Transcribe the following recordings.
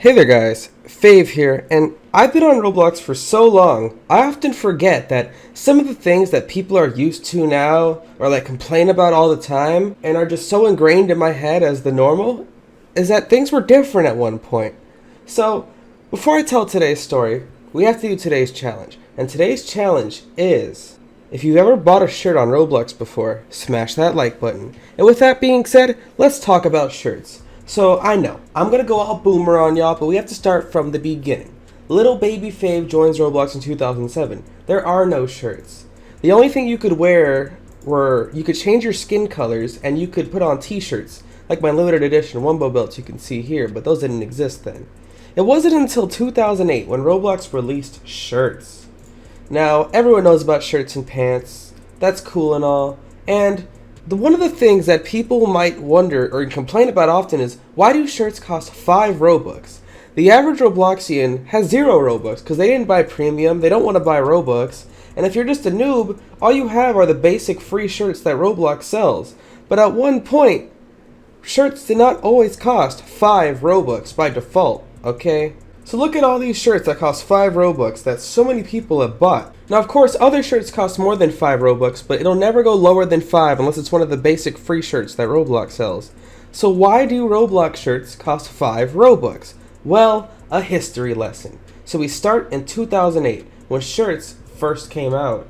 Hey there guys, Fave here, and I've been on Roblox for so long, I often forget that some of the things that people are used to now, or like complain about all the time, and are just so ingrained in my head as the normal, is that things were different at one point. So, before I tell today's story, we have to do today's challenge, and today's challenge is, if you've ever bought a shirt on Roblox before, smash that like button. And with that being said, let's talk about shirts. So I know, I'm gonna go all boomer on y'all, but we have to start from the beginning. Little baby Fave joins Roblox in 2007. There are no shirts. The only thing you could wear were, you could change your skin colors and you could put on t-shirts, like my limited edition Wumbo belts you can see here, but those didn't exist then. It wasn't until 2008 when Roblox released shirts. Now, everyone knows about shirts and pants, that's cool and all, and one of the things that people might wonder or complain about often is, why do shirts cost 5 Robux? The average Robloxian has 0 Robux because they didn't buy premium, they don't want to buy Robux, and if you're just a noob, all you have are the basic free shirts that Roblox sells. But at one point, shirts did not always cost 5 Robux by default, okay? So look at all these shirts that cost 5 Robux that so many people have bought. Now of course other shirts cost more than 5 Robux, but it'll never go lower than 5 unless it's one of the basic free shirts that Roblox sells. So why do Roblox shirts cost 5 Robux? Well, a history lesson. So we start in 2008 when shirts first came out.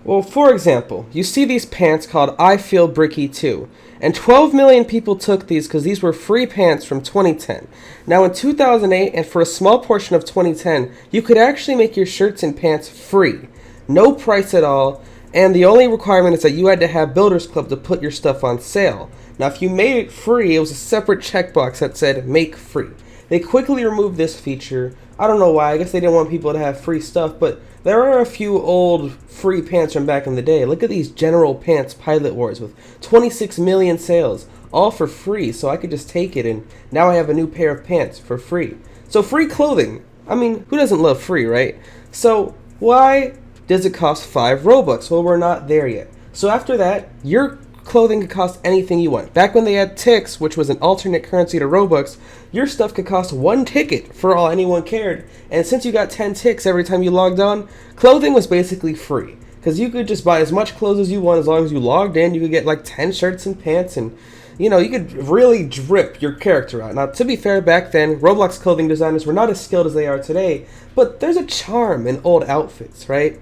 Well, for example, you see these pants called I Feel Bricky Too, and 12 million people took these because these were free pants from 2010. Now in 2008, and for a small portion of 2010, you could actually make your shirts and pants free. No price at all, and the only requirement is that you had to have Builders Club to put your stuff on sale. Now if you made it free, it was a separate checkbox that said make free. They quickly removed this feature. I don't know why, I guess they didn't want people to have free stuff, but there are a few old free pants from back in the day. Look at these General Pants Pilot Wars with 26 million sales, all for free, so I could just take it and now I have a new pair of pants for free. So free clothing, I mean, who doesn't love free, right? So why does it cost 5 Robux? Well, we're not there yet. So after that, your clothing could cost anything you want. Back when they had ticks, which was an alternate currency to Robux, your stuff could cost 1 ticket for all anyone cared. And since you got 10 ticks every time you logged on, clothing was basically free. Because you could just buy as much clothes as you want as long as you logged in. You could get like 10 shirts and pants and, you know, you could really drip your character out. Now, to be fair, back then, Roblox clothing designers were not as skilled as they are today, but there's a charm in old outfits, right?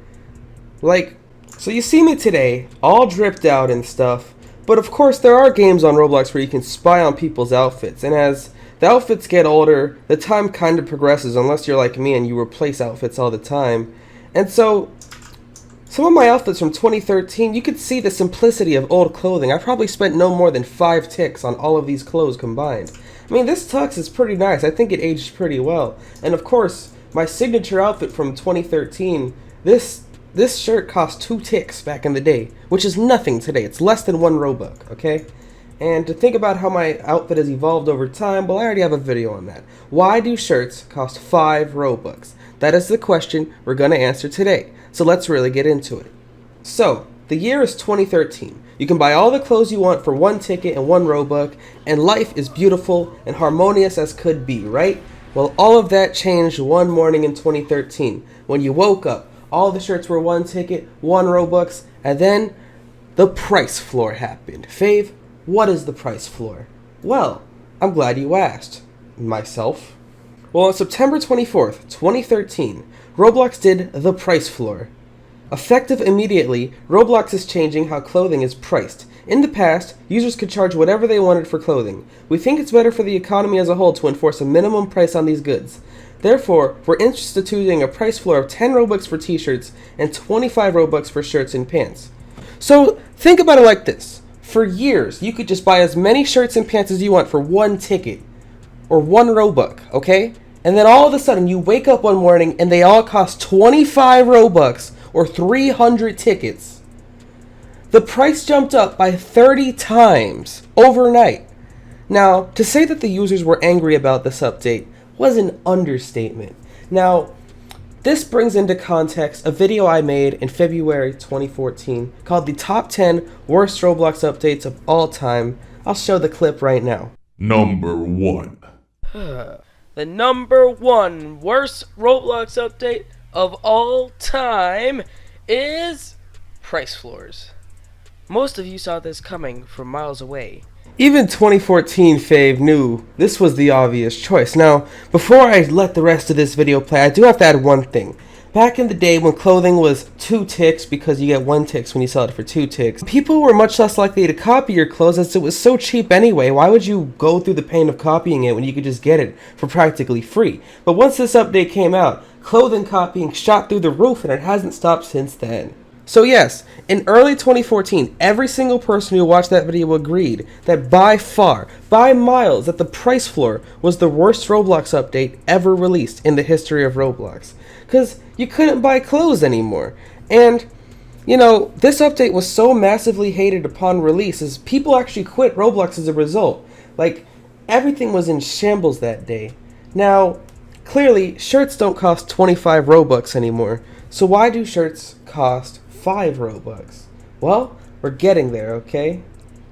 Like, so you see me today, all dripped out and stuff, but of course there are games on Roblox where you can spy on people's outfits, and as the outfits get older, the time kind of progresses, unless you're like me and you replace outfits all the time. And so, some of my outfits from 2013, you could see the simplicity of old clothing. I probably spent no more than 5 ticks on all of these clothes combined. I mean, this tux is pretty nice, I think it aged pretty well. And of course, my signature outfit from 2013, this shirt cost 2 ticks back in the day, which is nothing today. It's less than 1 Robux, okay? And to think about how my outfit has evolved over time, well, I already have a video on that. Why do shirts cost 5 Robux? That is the question we're going to answer today. So let's really get into it. So, the year is 2013. You can buy all the clothes you want for 1 ticket and 1 Robux, and life is beautiful and harmonious as could be, right? Well, all of that changed one morning in 2013 when you woke up. All the shirts were 1 ticket, 1 Robux, and then the price floor happened. Fave, what is the price floor? Well, I'm glad you asked. Myself? Well, on September 24th, 2013, Roblox did the price floor. Effective immediately, Roblox is changing how clothing is priced. In the past, users could charge whatever they wanted for clothing. We think it's better for the economy as a whole to enforce a minimum price on these goods. Therefore, we're instituting a price floor of 10 Robux for t-shirts and 25 Robux for shirts and pants. So, think about it like this. For years, you could just buy as many shirts and pants as you want for 1 ticket, or 1 Robux, okay? And then all of a sudden, you wake up one morning and they all cost 25 Robux, or 300 tickets. The price jumped up by 30 times overnight. Now, to say that the users were angry about this update was an understatement. Now, this brings into context a video I made in February 2014 called the Top 10 Worst Roblox Updates of All Time. I'll show the clip right now. Number 1. the number one worst Roblox update of all time is price floors. Most of you saw this coming from miles away. Even 2014 Fave knew this was the obvious choice. Now, before I let the rest of this video play, I do have to add one thing. Back in the day when clothing was 2 ticks, because you get 1 ticks when you sell it for 2 ticks, people were much less likely to copy your clothes as it was so cheap anyway. Why would you go through the pain of copying it when you could just get it for practically free? But once this update came out, clothing copying shot through the roof and it hasn't stopped since then. So yes, in early 2014, every single person who watched that video agreed that by far, by miles, that the price floor was the worst Roblox update ever released in the history of Roblox. Because you couldn't buy clothes anymore. And, you know, this update was so massively hated upon release as people actually quit Roblox as a result. Like, everything was in shambles that day. Now, clearly, shirts don't cost 25 Robux anymore. So why do shirts cost 5 Robux? Well, we're getting there, okay?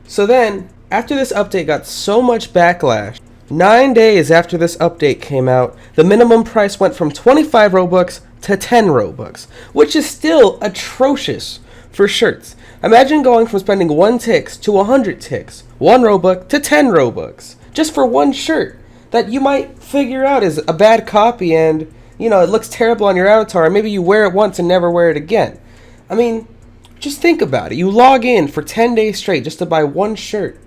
So then, after this update got so much backlash, 9 days after this update came out, the minimum price went from 25 Robux to 10 Robux, which is still atrocious for shirts. Imagine going from spending 1 ticks to 100 ticks, 1 Robux to 10 Robux, just for one shirt that you might figure out is a bad copy and, you know, it looks terrible on your avatar, and maybe you wear it once and never wear it again. I mean, just think about it. You log in for 10 days straight just to buy 1 shirt.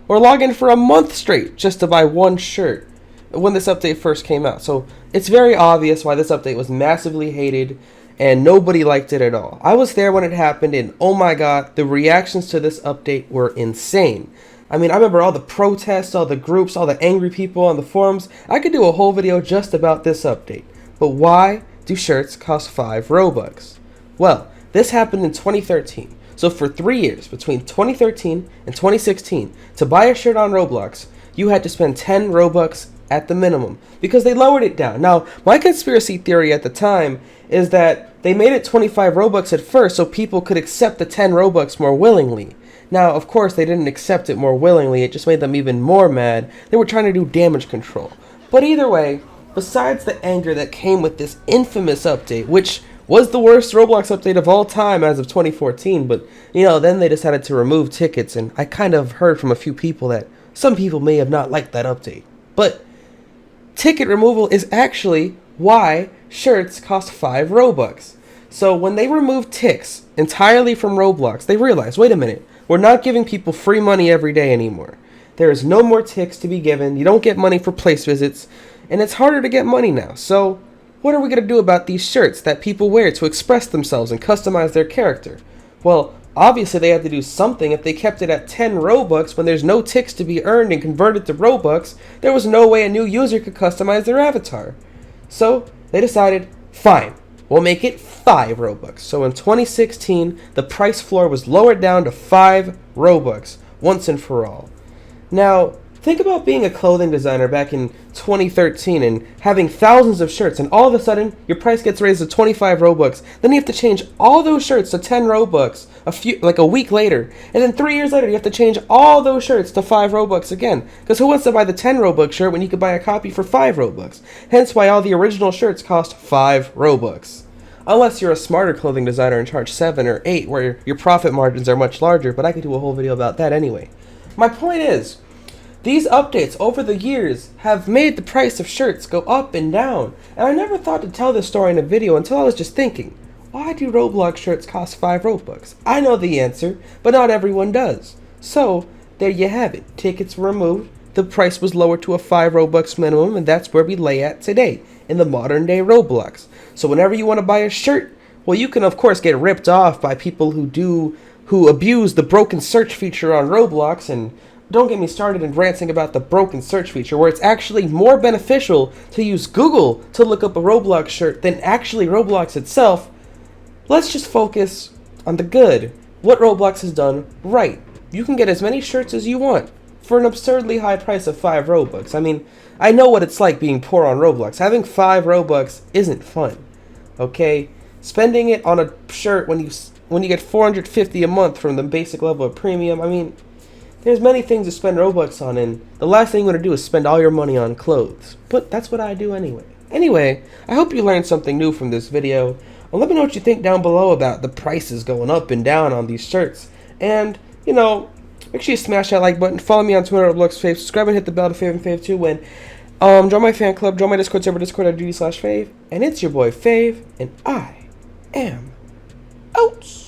Or log in for a month straight just to buy 1 shirt when this update first came out. So it's very obvious why this update was massively hated and nobody liked it at all. I was there when it happened and oh my god, the reactions to this update were insane. I mean, I remember all the protests, all the groups, all the angry people on the forums. I could do a whole video just about this update. But why do shirts cost 5 Robux? Well, this happened in 2013. So for 3 years, between 2013 and 2016, to buy a shirt on Roblox, you had to spend 10 Robux at the minimum, because they lowered it down. Now, my conspiracy theory at the time is that they made it 25 Robux at first so people could accept the 10 Robux more willingly. Now, of course, they didn't accept it more willingly, it just made them even more mad. They were trying to do damage control. But either way, besides the anger that came with this infamous update, which was the worst Roblox update of all time as of 2014, but, you know, then they decided to remove tickets, and I kind of heard from a few people that some people may have not liked that update. But ticket removal is actually why shirts cost 5 Robux. So when they removed ticks entirely from Roblox, they realized, wait a minute, we're not giving people free money every day anymore. There is no more ticks to be given, you don't get money for place visits, and it's harder to get money now. So what are we going to do about these shirts that people wear to express themselves and customize their character? Well, obviously they have to do something. If they kept it at 10 Robux when there's no ticks to be earned and converted to Robux, there was no way a new user could customize their avatar. So they decided, fine, we'll make it 5 Robux. So in 2016, the price floor was lowered down to 5 Robux, once and for all. Now, think about being a clothing designer back in 2013 and having thousands of shirts, and all of a sudden your price gets raised to 25 Robux. Then you have to change all those shirts to 10 Robux a week later, and then 3 years later you have to change all those shirts to 5 Robux again. Because who wants to buy the 10 Robux shirt when you could buy a copy for 5 Robux? Hence why all the original shirts cost 5 Robux. Unless you're a smarter clothing designer and charge 7 or 8, where your profit margins are much larger, but I could do a whole video about that anyway. My point is, these updates over the years have made the price of shirts go up and down, and I never thought to tell this story in a video until I was just thinking, why do Roblox shirts cost 5 Robux? I know the answer, but not everyone does. So, there you have it. Tickets were removed, the price was lowered to a 5 Robux minimum, and that's where we lay at today, in the modern day Roblox. So whenever you want to buy a shirt, well, you can of course get ripped off by people who abuse the broken search feature on Roblox, and don't get me started in ranting about the broken search feature, where it's actually more beneficial to use Google to look up a Roblox shirt than actually Roblox itself. Let's just focus on the good. What Roblox has done right. You can get as many shirts as you want for an absurdly high price of 5 Robux. I mean, I know what it's like being poor on Roblox. Having 5 Robux isn't fun. Okay? Spending it on a shirt when you get 450 a month from the basic level of premium, I mean, There's many things to spend Robux on, and the last thing you want to do is spend all your money on clothes. But that's what I do anyway. Anyway, I hope you learned something new from this video. And let me know what you think down below about the prices going up and down on these shirts. And, you know, make sure you smash that like button. Follow me on Twitter, Roblox Fave. Subscribe and hit the bell to Fave and Fave 2 win. Join my fan club. Join my Discord server, discord.gg/Fave. And it's your boy Fave, and I am out.